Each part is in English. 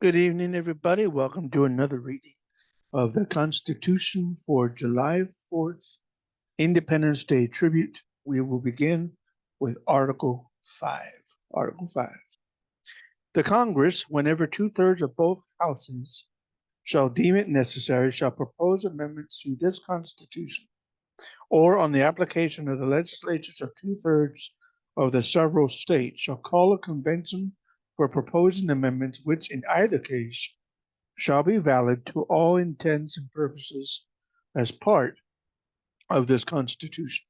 Good evening, everybody. Welcome to another reading of the Constitution for July 4th, Independence Day tribute. We will begin with Article 5. Article 5. The Congress, whenever two-thirds of both houses shall deem it necessary, shall propose amendments to this Constitution, or on the application of the legislatures of two-thirds of the several states, shall call a convention for proposing amendments, which in either case shall be valid to all intents and purposes as part of this Constitution.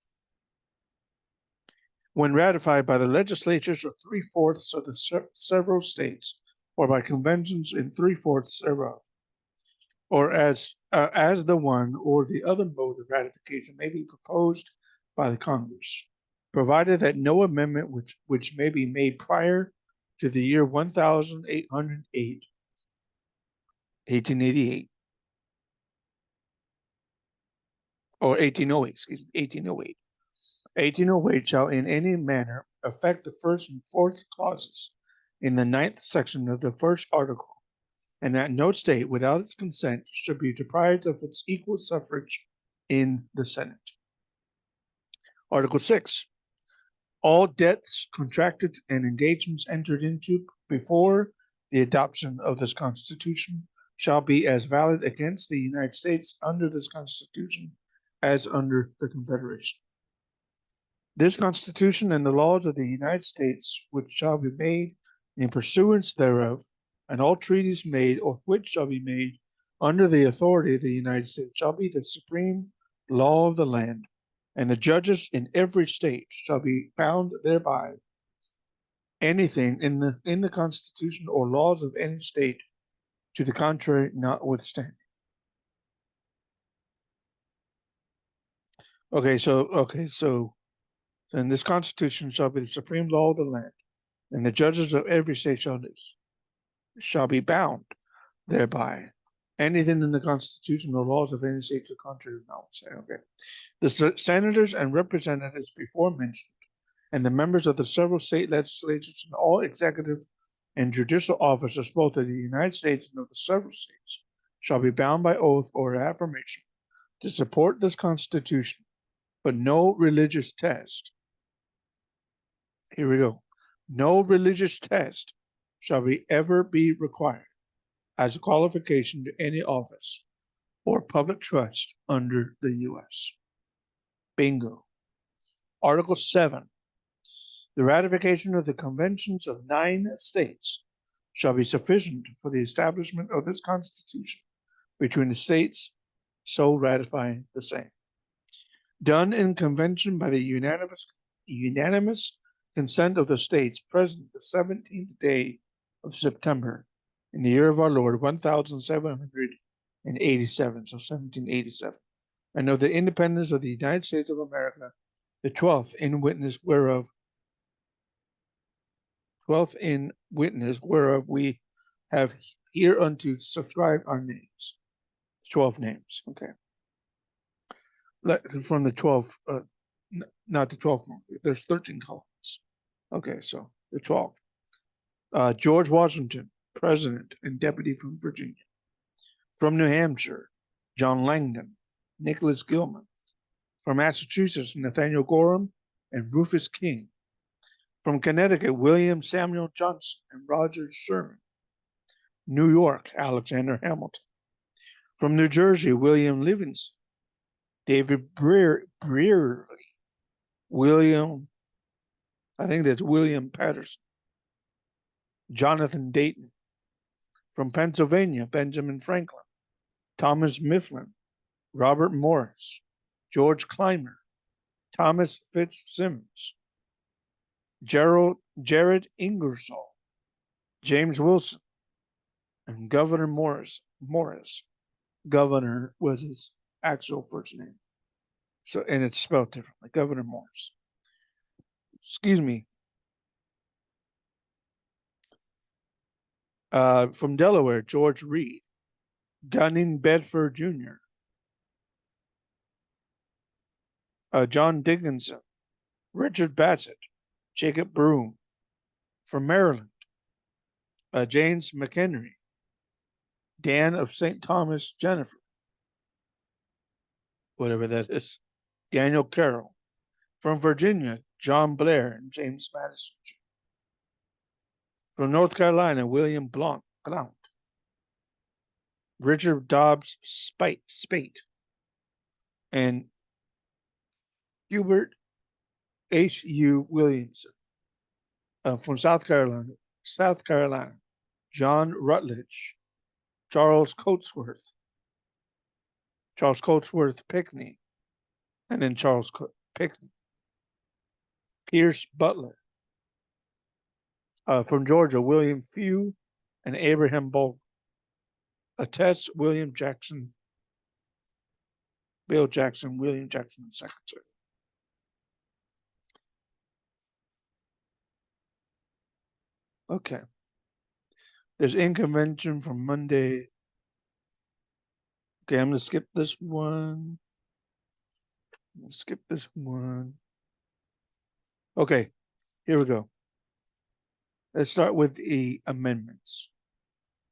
When ratified by the legislatures of three-fourths of the several states, or by conventions in three-fourths thereof, or as the one or the other mode of ratification may be proposed by the Congress, provided that no amendment which may be made prior to the year 1808, 1888, or 1808, excuse me, 1808. 1808 shall in any manner affect the first and fourth clauses in the ninth section of the first article, and that no state without its consent should be deprived of its equal suffrage in the Senate. Article 6. All debts contracted and engagements entered into before the adoption of this Constitution shall be as valid against the United States under this Constitution as under the Confederation. This Constitution and the laws of the United States, which shall be made in pursuance thereof, and all treaties made or which shall be made under the authority of the United States, shall be the supreme law of the land, and the judges in every state shall be bound thereby. Anything in the Constitution or laws of any state to the contrary notwithstanding. So and this Constitution shall be the supreme law of the land, and the judges of every state shall be bound thereby. Anything in the Constitution or laws of any state to the contrary notwithstanding. Okay. The senators and representatives before mentioned, and the members of the several state legislatures and all executive and judicial officers, both of the United States and of the several states, shall be bound by oath or affirmation to support this Constitution, but no religious test. Here we go. No religious test shall ever be required as a qualification to any office or public trust under the U.S. Bingo. Article 7. The ratification of the conventions of 9 states shall be sufficient for the establishment of this Constitution between the states so ratifying the same. Done in convention by the unanimous consent of the states present the 17th day of September in the year of our Lord 1787, so 1787, and of the independence of the United States of America, the 12th in witness whereof we have hereunto subscribed our names. 12 names, okay. From the 12, not the 12, there's 13 colonies. Okay, so the 12th. George Washington, President and Deputy from Virginia. From New Hampshire, John Langdon, Nicholas Gilman. From Massachusetts, Nathaniel Gorham and Rufus King. From Connecticut, William Samuel Johnson and Roger Sherman. New York, Alexander Hamilton. From New Jersey, William Livingston, David Brearley, William Patterson, Jonathan Dayton. From Pennsylvania, Benjamin Franklin, Thomas Mifflin, Robert Morris, George Clymer, Thomas Fitzsimmons, Jared Ingersoll, James Wilson, and Governor Morris. Governor was his actual first name. So, and it's spelled differently, Governor Morris. Excuse me. From Delaware, George Reed, Gunning Bedford Jr., John Dickinson, Richard Bassett, Jacob Broom. From Maryland, James McHenry, Dan of St. Thomas, Jennifer, whatever that is, Daniel Carroll. From Virginia, John Blair and James Madison. From North Carolina, William Blount. Richard Dobbs Spate, and Hubert H.U. Williamson. From South Carolina, John Rutledge, Charles Coatsworth Pinckney, and then Charles Pinckney. Pierce Butler. From Georgia, William Few and Abraham Baldwin. Attest Bill Jackson, William Jackson, Secretary. Okay. There's in convention from Monday. Okay, I'm going to skip this one. Okay, here we go. Let's start with the amendments.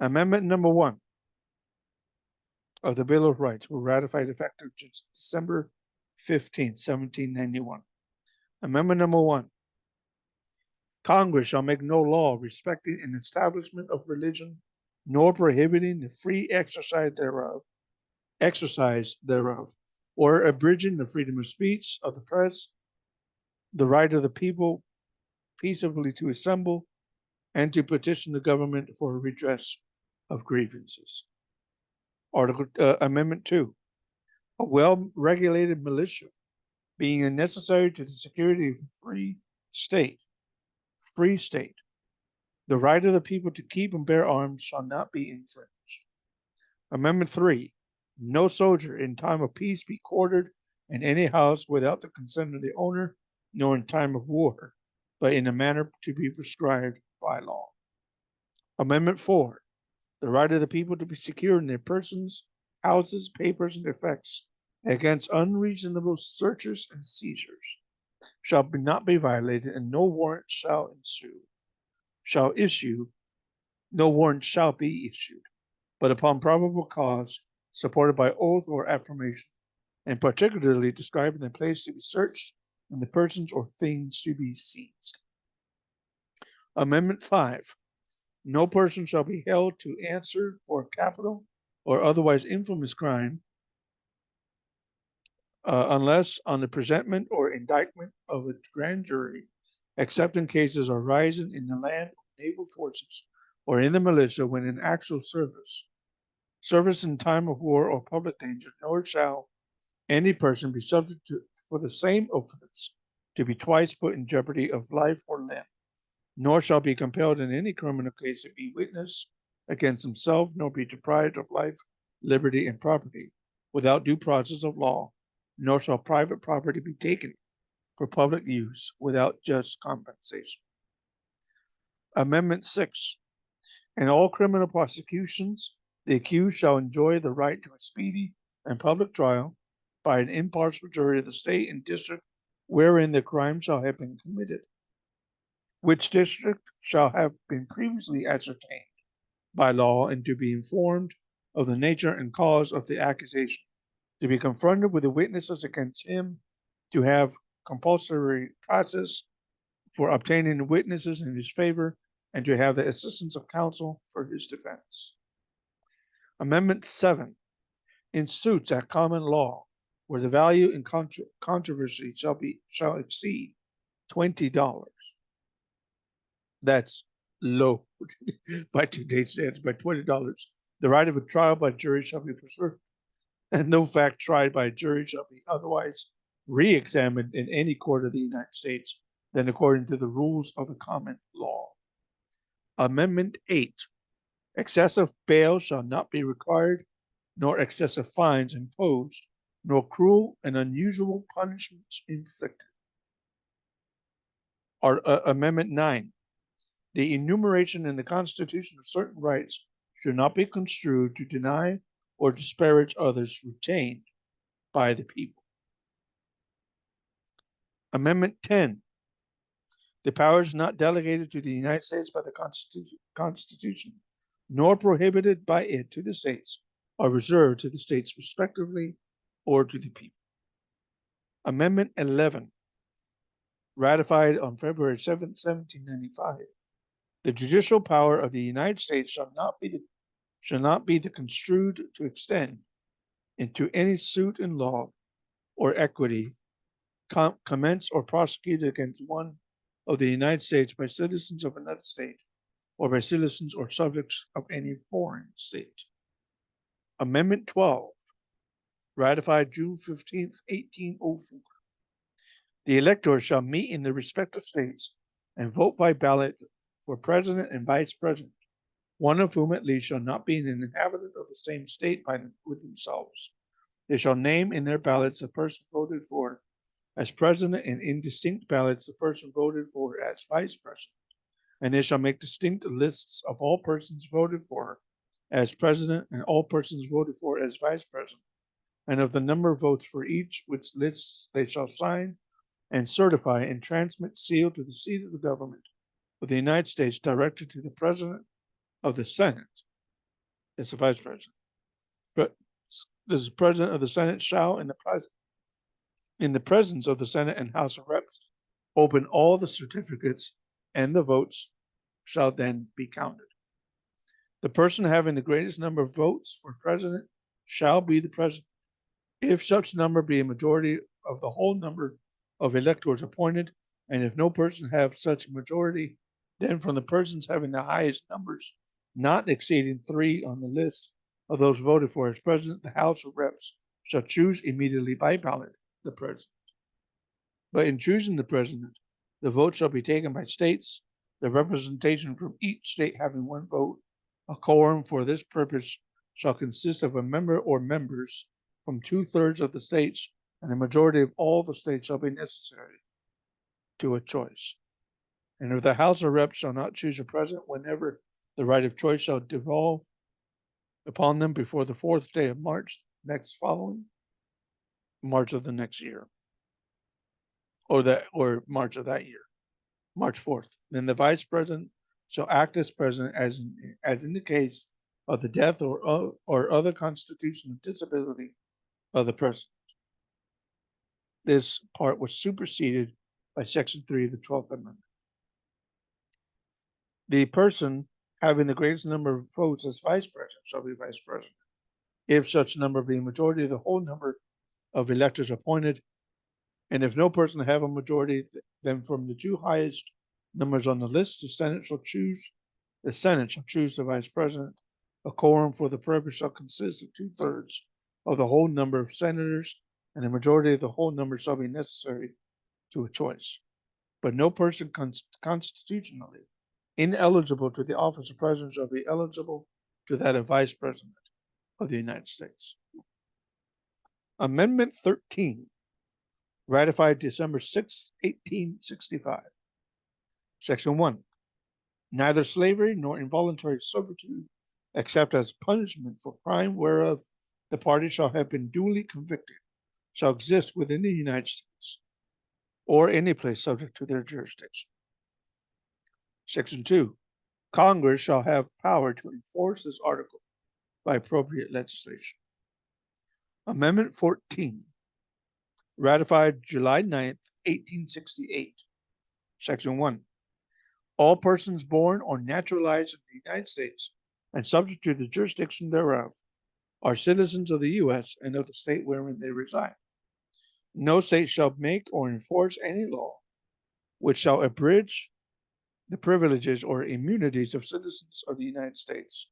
Amendment number 1 of the Bill of Rights were ratified effective December 15, 1791. Amendment number 1. Congress shall make no law respecting an establishment of religion, nor prohibiting the free exercise thereof, or abridging the freedom of speech, of the press, the right of the people peaceably to assemble, and to petition the government for a redress of grievances. Amendment 2. A well-regulated militia, being necessary to the security of a free state, the right of the people to keep and bear arms shall not be infringed. Amendment 3. No soldier in time of peace be quartered in any house without the consent of the owner, nor in time of war, but in a manner to be prescribed by law. Amendment 4. The right of the people to be secure in their persons, houses, papers, and effects against unreasonable searches and seizures shall not be violated, and no warrant shall be issued, but upon probable cause, supported by oath or affirmation, and particularly describing the place to be searched and the persons or things to be seized. Amendment 5. No person shall be held to answer for a capital or otherwise infamous crime unless on the presentment or indictment of a grand jury, except in cases arising in the land or naval forces or in the militia when in actual service in time of war or public danger, nor shall any person be subject to, for the same offense, to be twice put in jeopardy of life or limb, nor shall be compelled in any criminal case to be witness against himself, nor be deprived of life, liberty, and property without due process of law, nor shall private property be taken for public use without just compensation. Amendment 6. In all criminal prosecutions, the accused shall enjoy the right to a speedy and public trial by an impartial jury of the state and district wherein the crime shall have been committed, which district shall have been previously ascertained by law, and to be informed of the nature and cause of the accusation, to be confronted with the witnesses against him, to have compulsory process for obtaining witnesses in his favor, and to have the assistance of counsel for his defense. Amendment 7. In suits at common law, where the value in controversy shall exceed $20. That's low by today's standards, by $20. The right of a trial by jury shall be preserved, and no fact tried by a jury shall be otherwise re-examined in any court of the United States than according to the rules of the common law. Amendment 8. Excessive bail shall not be required, nor excessive fines imposed, nor cruel and unusual punishments inflicted. Amendment 9. The enumeration in the Constitution of certain rights should not be construed to deny or disparage others retained by the people. Amendment 10. The powers not delegated to the United States by the Constitution nor prohibited by it to the states, are reserved to the states respectively or to the people. Amendment 11, ratified on February 7, 1795. The judicial power of the United States shall not be construed to extend into any suit in law or equity commenced or prosecuted against one of the United States by citizens of another state or by citizens or subjects of any foreign state. Amendment 12, ratified June 15, 1804. The electors shall meet in their respective states and vote by ballot for president and vice president, one of whom at least shall not be an inhabitant of the same state with themselves. They shall name in their ballots the person voted for as president, and in distinct ballots the person voted for as vice president. And they shall make distinct lists of all persons voted for as president and all persons voted for as vice president, and of the number of votes for each, which lists they shall sign and certify and transmit sealed to the seat of the government of the United States, directed to the president of the Senate. That's the vice president. But this is president of the Senate shall, in the presence of the Senate and House of Reps, open all the certificates, and the votes shall then be counted. The person having the greatest number of votes for president shall be the president, if such number be a majority of the whole number of electors appointed, and if no person have such a majority, then from the persons having the highest numbers, not exceeding 3 on the list of those voted for as president, the House of Reps shall choose immediately by ballot the president. But in choosing the president, the vote shall be taken by states, the representation from each state having one vote. A quorum for this purpose shall consist of a member or members from 2/3 of the states, and a majority of all the states shall be necessary to a choice. And if the House of Reps shall not choose a president whenever the right of choice shall devolve upon them before the 4th day of March March of the next year, or March of that year, March 4th, then the vice president shall act as president as in the case of the death or other constitutional disability of the president. This part was superseded by Section 3 of the 12th Amendment. The person having the greatest number of votes as vice president shall be vice president, if such number be a majority of the whole number of electors appointed, and if no person have a majority, then from the 2 highest numbers on the list, the Senate shall choose the vice president. A quorum for the purpose shall consist of 2/3 of the whole number of senators, and a majority of the whole number shall be necessary to a choice. But no person constitutionally ineligible to the office of president shall be eligible to that of vice president of the United States. Amendment 13, ratified December 6, 1865. Section 1. Neither slavery nor involuntary servitude, except as punishment for crime whereof the party shall have been duly convicted, shall exist within the United States or any place subject to their jurisdiction. Section 2. Congress shall have power to enforce this article by appropriate legislation. Amendment 14, ratified July 9th, 1868. Section 1. All persons born or naturalized in the United States and subject to the jurisdiction thereof are citizens of the U.S. and of the state wherein they reside. No state shall make or enforce any law which shall abridge the privileges or immunities of citizens of the United States.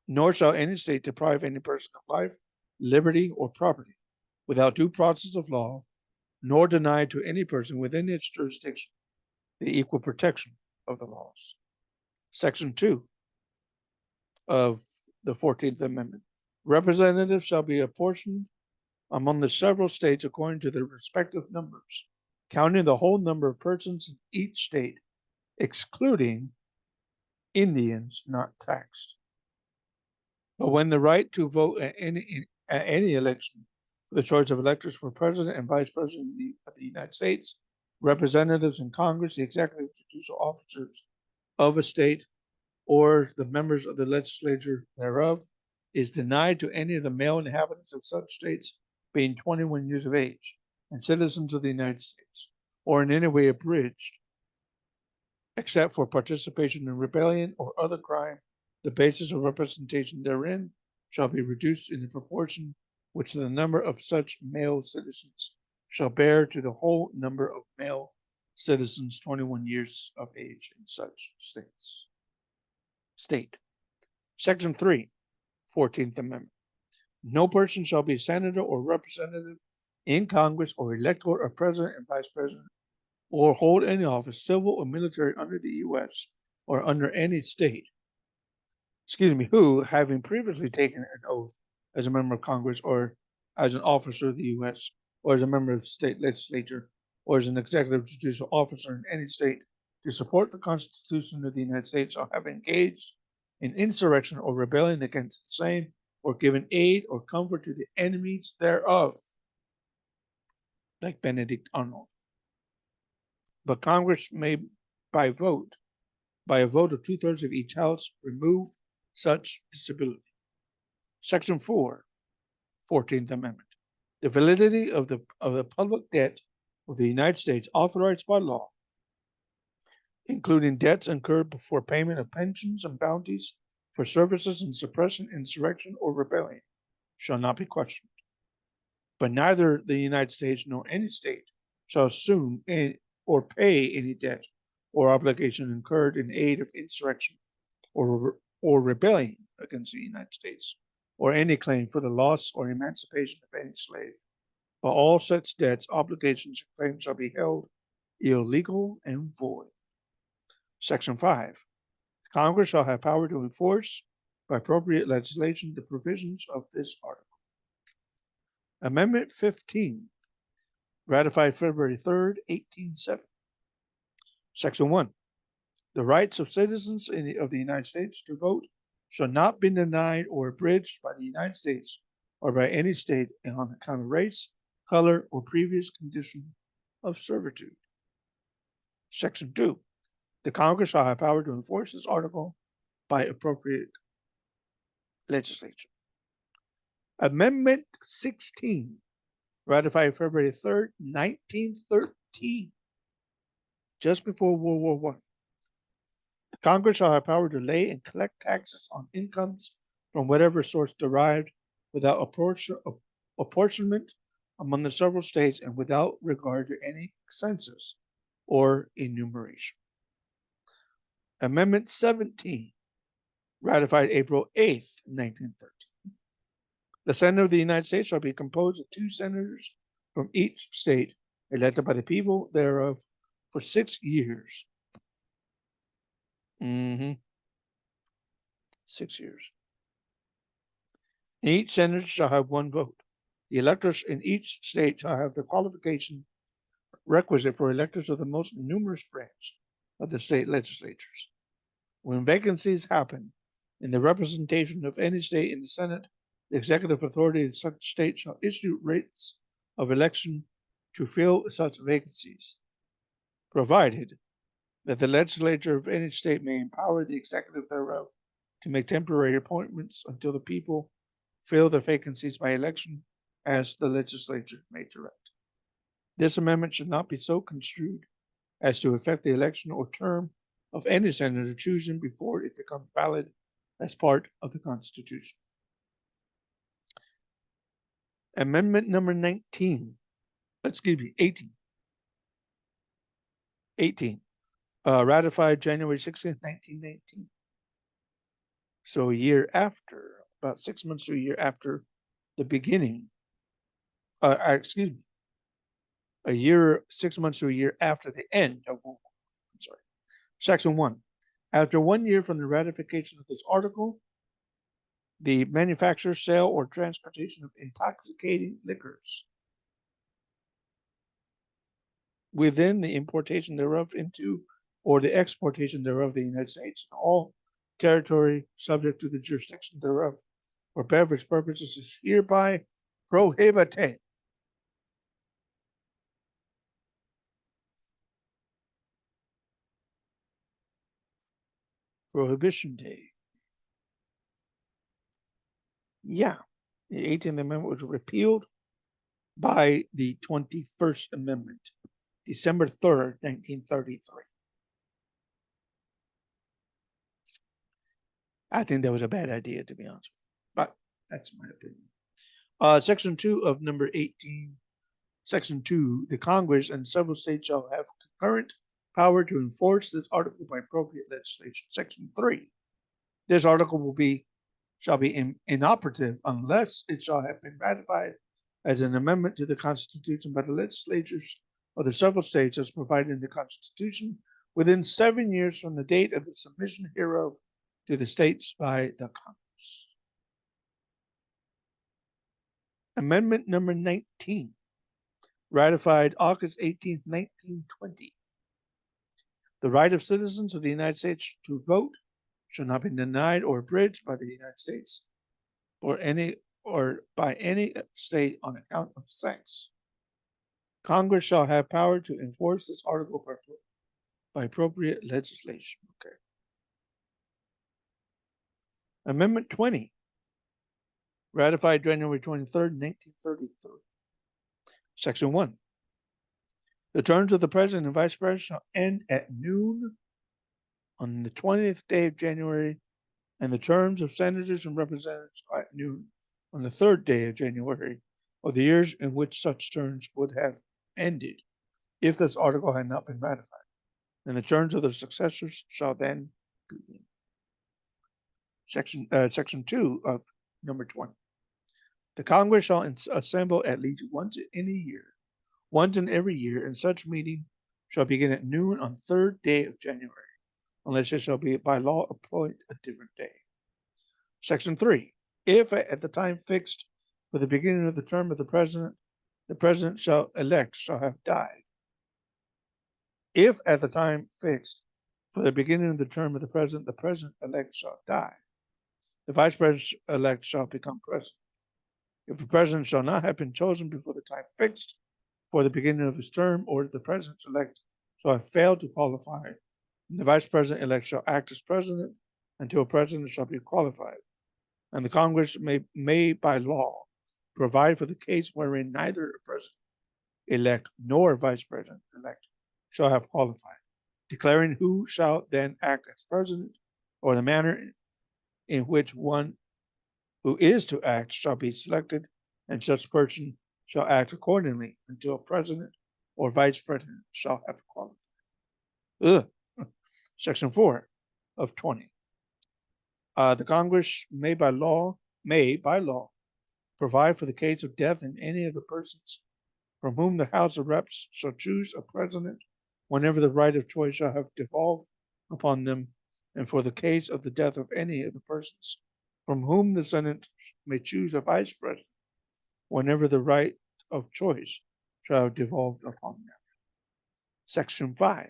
Nor shall any state deprive any person of life, liberty, or property without due process of law, nor deny to any person within its jurisdiction the equal protection of the laws. Section 2 of the 14th Amendment. Representatives shall be apportioned among the several states according to their respective numbers, counting the whole number of persons in each state, excluding Indians not taxed. But when the right to vote at any election for the choice of electors for president and vice president of the United States, representatives in Congress, the executive and judicial officers of a state or the members of the legislature thereof is denied to any of the male inhabitants of such states being 21 years of age and citizens of the United States, or in any way abridged, except for participation in rebellion or other crime, the basis of representation therein shall be reduced in the proportion which the number of such male citizens shall bear to the whole number of male citizens 21 years of age in such states. State. Section 3, 14th Amendment. No person shall be senator or representative in Congress or elector or president and vice president or hold any office, civil or military, under the U.S. or under any state, who, having previously taken an oath as a member of Congress or as an officer of the U.S. or as a member of the state legislature or as an executive judicial officer in any state to support the Constitution of the United States shall have engaged in insurrection or rebellion against the same or given aid or comfort to the enemies thereof, like Benedict Arnold. But Congress may, by a vote of 2/3 of each house, remove such disability. Section 4, 14th Amendment. The validity of the public debt of the United States authorized by law, including debts incurred for payment of pensions and bounties for services in suppression, insurrection, or rebellion, shall not be questioned. But neither the United States nor any state shall assume or pay any debt or obligation incurred in aid of insurrection or rebellion against the United States, or any claim for the loss or emancipation of any slave. But all such debts, obligations, and claims shall be held illegal and void. Section 5. Congress shall have power to enforce by appropriate legislation the provisions of this article. Amendment 15, ratified February 3rd, 1870. Section 1. The rights of citizens of the United States to vote shall not be denied or abridged by the United States or by any state on account of race, color, or previous condition of servitude. Section 2. The Congress shall have power to enforce this article by appropriate legislation. Amendment 16, ratified February 3rd, 1913, just before World War I. The Congress shall have power to lay and collect taxes on incomes from whatever source derived without apportionment among the several states and without regard to any census or enumeration. Amendment 17, ratified April 8th, 1913. The Senate of the United States shall be composed of 2 senators from each state, elected by the people thereof for 6 years. 6 years. And each senator shall have 1 vote. The electors in each state shall have the qualification requisite for electors of the most numerous branch of the state legislatures. When vacancies happen in the representation of any state in the Senate, the executive authority of such state shall issue rates of election to fill such vacancies, provided that the legislature of any state may empower the executive thereof to make temporary appointments until the people fill the vacancies by election as the legislature may direct. This amendment should not be so construed as to affect the election or term of any senator chosen before it becomes valid as part of the Constitution. Amendment number 18. 18. Ratified January 16th, 1919. So a year after, about 6 months to a year after the beginning, 6 months to a year after the end of World War I. I'm sorry. Section 1. After 1 year from the ratification of this article, the manufacture, sale, or transportation of intoxicating liquors within the importation thereof into or the exportation thereof of the United States, and all territory subject to the jurisdiction thereof for beverage purposes is hereby prohibited. Prohibition Day. Yeah, the 18th Amendment was repealed by the 21st Amendment, December 3rd, 1933. I think that was a bad idea, to be honest, but that's my opinion. Section 2 of number 18, Section 2, the Congress and several states shall have concurrent power to enforce this article by appropriate legislation. Section 3, this article shall be inoperative unless it shall have been ratified as an amendment to the Constitution by the legislatures of the several states as provided in the Constitution within 7 years from the date of the submission hereof to the states by the Congress. Amendment number 19, ratified August 18, 1920. The right of citizens of the United States to vote shall not be denied or abridged by the United States or by any state on account of sex. Congress shall have power to enforce this article by appropriate legislation. Okay. Amendment 20, ratified January 23rd, 1933. Section 1. The terms of the President and Vice President shall end at noon on the 20th day of January, and the terms of senators and representatives at noon on the 3rd day of January of the years in which such terms would have ended if this article had not been ratified. And the terms of the successors shall then begin. Section 2 of number 20. The Congress shall assemble at least once in every year, and such meeting shall begin at noon on the 3rd day of January, unless it shall be by law appoint a different day. Section 3. If at the time fixed for the beginning of the term of the President shall have died. If at the time fixed for the beginning of the term of the President-elect shall die, the Vice President-elect shall become President. If the President shall not have been chosen before the time fixed for the beginning of his term, or the President-elect shall have failed to qualify, the Vice President-elect shall act as President until a President shall be qualified. And the Congress may by law provide for the case wherein neither a President-elect nor a Vice President-elect shall have qualified, declaring who shall then act as President, or the manner in which one who is to act shall be selected, and such person shall act accordingly until a President or Vice President shall have qualified. Section 4 of 20. The Congress may by law provide for the case of death in any of the persons from whom the House of Reps shall choose a President whenever the right of choice shall have devolved upon them, and for the case of the death of any of the persons from whom the Senate may choose a Vice President whenever the right of choice shall have devolved upon them. Section 5.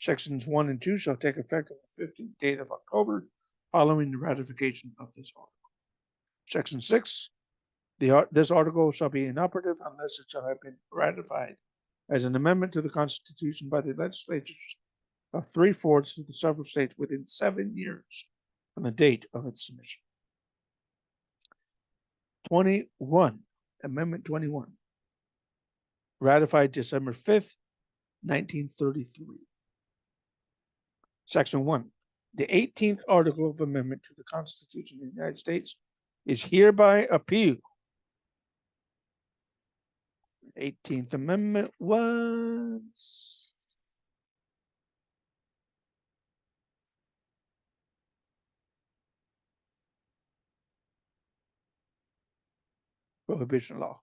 Sections 1 and 2 shall take effect on the 15th day of October following the ratification of this article. Section 6. This article shall be inoperative unless it shall have been ratified as an amendment to the Constitution by the legislatures of 3/4 of the several states within 7 years from the date of its submission. 21. Amendment 21. Ratified December 5th, 1933. Section 1. The 18th article of amendment to the Constitution of the United States is hereby appealed. The 18th Amendment was prohibition law.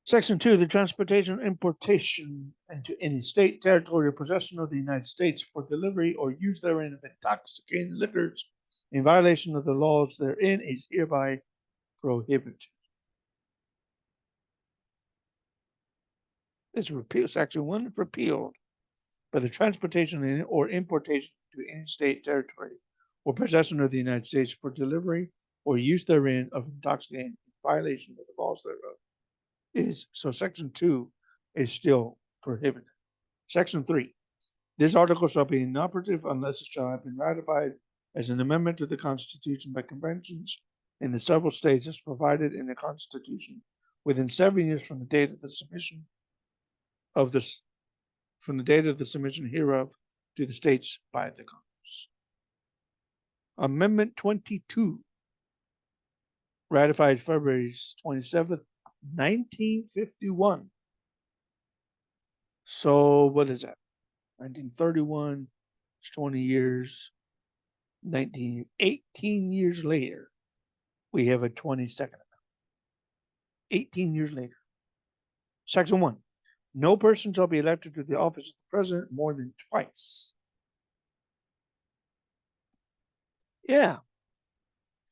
Section 2, the transportation, importation into any state, territory, or possession of the United States for delivery or use therein of intoxicating liquors in violation of the laws therein is hereby prohibited. This repeal, Section 1 is repealed, but the transportation or importation to any state, territory, or possession of the United States for delivery or use therein of intoxicating in violation of the laws thereof is, so Section 2 is still prohibited. Section 3, This article shall be inoperative unless it shall have been ratified as an amendment to the Constitution by conventions in the several states as provided in the Constitution within 7 years from the date of the submission of this, from the date of the submission hereof to the states by the Congress. Amendment 22, ratified February 27th, 1951. So what is that? 1931, it's 20 years. 18 years later, we have a 22nd amendment. 18 years later. Section 1. No person shall be elected to the office of the president more than twice. Yeah.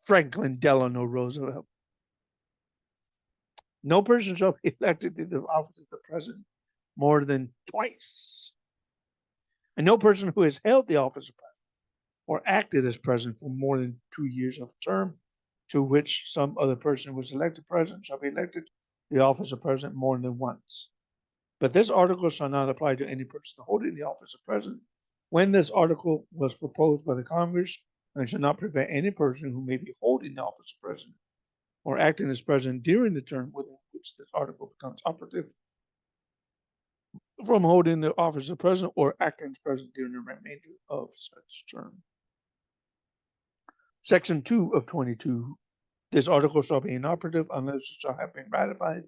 Franklin Delano Roosevelt. No person shall be elected to the office of the president more than twice. And no person who has held the office of president or acted as president for more than 2 years of a term to which some other person was elected president shall be elected to the office of president more than once. But this article shall not apply to any person holding the office of president when this article was proposed by the Congress, and shall not prevent any person who may be holding the office of president or acting as president during the term within which this article becomes operative from holding the office of president or acting as president during the remainder of such term. Section 2 of 22. This article shall be inoperative unless it shall have been ratified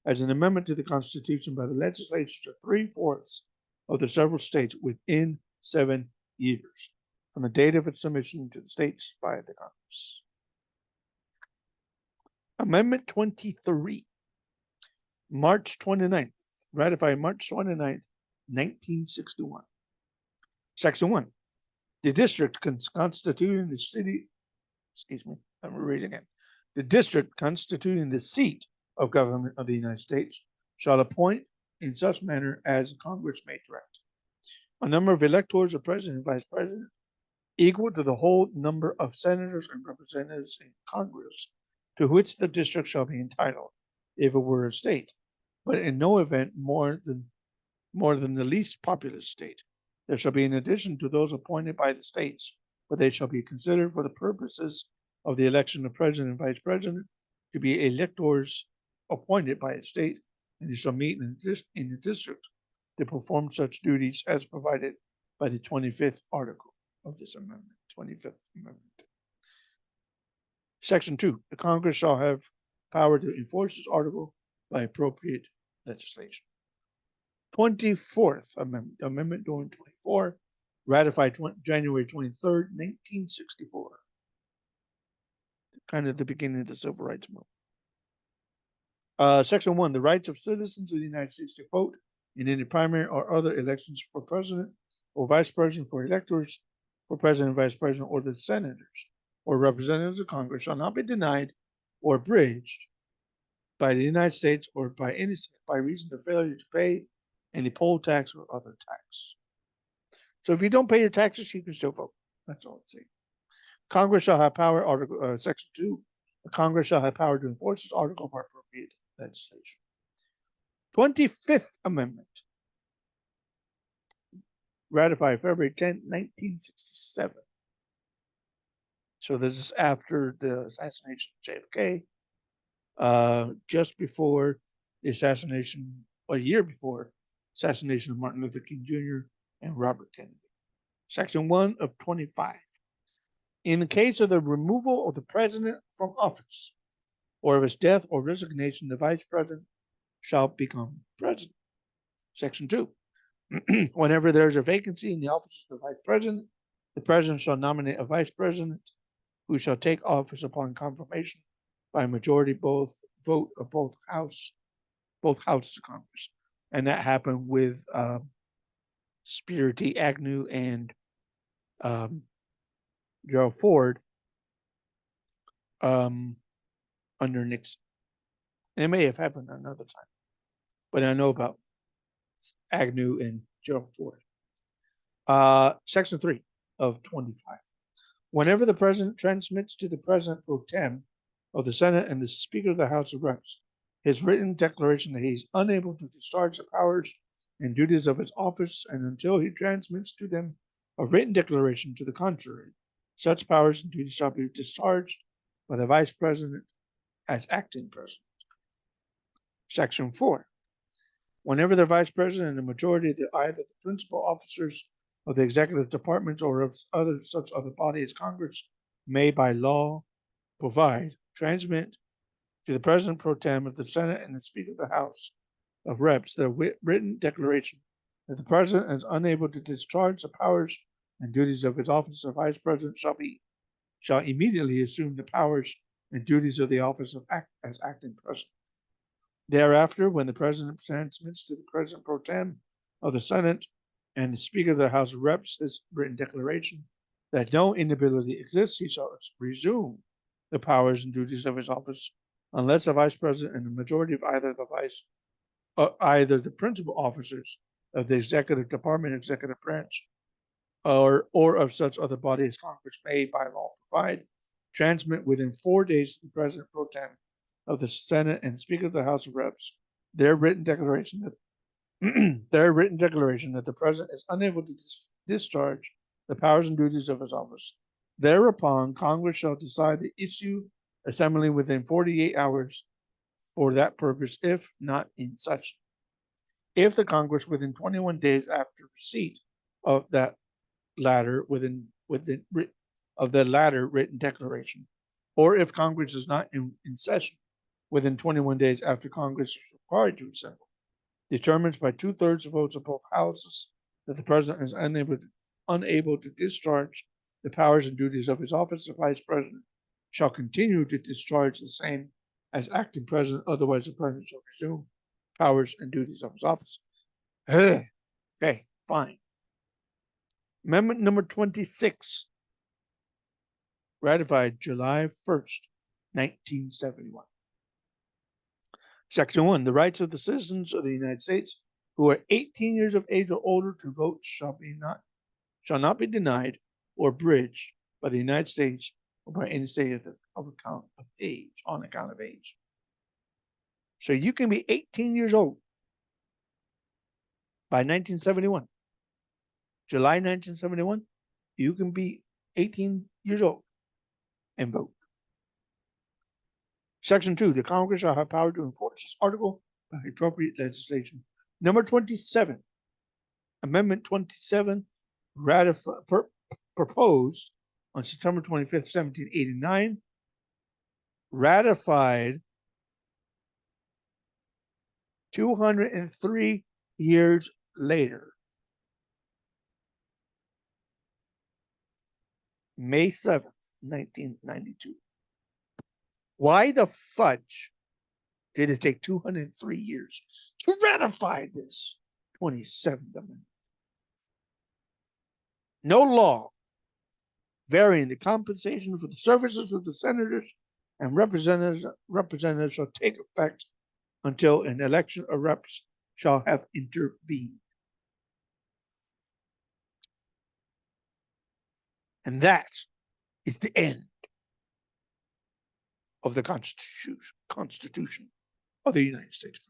as an amendment to the Constitution by the legislatures of 3/4 of the several states within 7 years from the date of its submission to the states by the Congress. Amendment 23, March 29th, ratified March 29th, 1961. Section 1. The district constituting the city, I'm reading again. The district constituting the seat of government of the United States shall appoint in such manner as Congress may direct a number of electors of president and vice president equal to the whole number of senators and representatives in Congress to which the district shall be entitled, if it were a state, but in no event more than the least populous state. There shall be in addition to those appointed by the states, but they shall be considered for the purposes of the election of president and vice president to be electors appointed by a state, and they shall meet in the district to perform such duties as provided by the 25th article of this amendment, 25th Amendment. Section 2. The Congress shall have power to enforce this article by appropriate legislation. 24th Amendment, Amendment 24, ratified January 23rd, 1964. Kind of the beginning of the Civil Rights Movement. Section 1. The rights of citizens of the United States to vote in any primary or other elections for president or vice president, for electors for president and vice president, or the senators or representatives of Congress shall not be denied or abridged by the United States or by any state by reason of failure to pay any poll tax or other tax. So if you don't pay your taxes, you can still vote. That's all it's saying. Congress shall have power, Article Section 2. The Congress shall have power to enforce this article by appropriate legislation. 25th Amendment, ratified February 10, 1967. So this is after the assassination of JFK, just before the assassination, or a year before assassination of Martin Luther King Jr. and Robert Kennedy. Section 1 of 25. In the case of the removal of the president from office, or of his death or resignation, the vice president shall become president. Section 2. Whenever there is a vacancy in the office of the vice president, the president shall nominate a vice president who shall take office upon confirmation by a majority vote of both houses of Congress. And that happened with Spiro T. Agnew and Gerald Ford under Nixon. It may have happened another time, but I know about Agnew and Gerald Ford. Section 3 of 25. Whenever the president transmits to the president pro tem of the Senate and the Speaker of the House of Reps his written declaration that he is unable to discharge the powers and duties of his office, and until he transmits to them a written declaration to the contrary. Such powers and duties shall be discharged by the Vice President as acting President. Section 4. Whenever the Vice President and the majority of either the principal officers of the executive departments or of such other body as Congress may by law provide, transmit to the President pro tem of the Senate and the Speaker of the House of Reps the written declaration that the President is unable to discharge the powers and duties of his office of Vice President shall immediately assume the powers and duties of the office of as acting President. Thereafter, when the President transmits to the President pro tem of the Senate and the Speaker of the House of Reps his written declaration that no inability exists, he shall resume the powers and duties of his office unless the Vice President and the majority of either the principal officers of the executive department, executive branch, or of such other body as Congress may by law provide, transmit within 4 days to the President pro tem of the Senate and Speaker of the House of Reps their written declaration that the President is unable to discharge the powers and duties of his office. Thereupon, Congress shall decide to issue assembly within 48 hours for that purpose, if not in session. If the Congress within 21 days after receipt of that latter written declaration, or if Congress is not in session within 21 days after Congress is required to assemble, determines by 2/3 of votes of both houses that the President is unable to discharge the powers and duties of his office of Vice President, shall continue to discharge the same as acting President, otherwise the President shall resume powers and duties of his office. Okay, fine. Amendment number 26, ratified July 1st, 1971. Section 1. The rights of the citizens of the United States who are 18 years of age or older to vote shall not be denied or abridged by the United States or by any state on account of age. So you can be 18 years old by 1971. July 1971, you can be 18 years old and vote. Section 2, the Congress shall have power to enforce this article by appropriate legislation. Number 27, Amendment 27, proposed on September 25th, 1789, ratified 203 years later, May 7th, 1992. Why the fudge did it take 203 years to ratify this 27th Amendment? No law varying the compensation for the services of the senators and representatives shall take effect until an election of reps shall have intervened. And that is the end of the Constitution of the United States.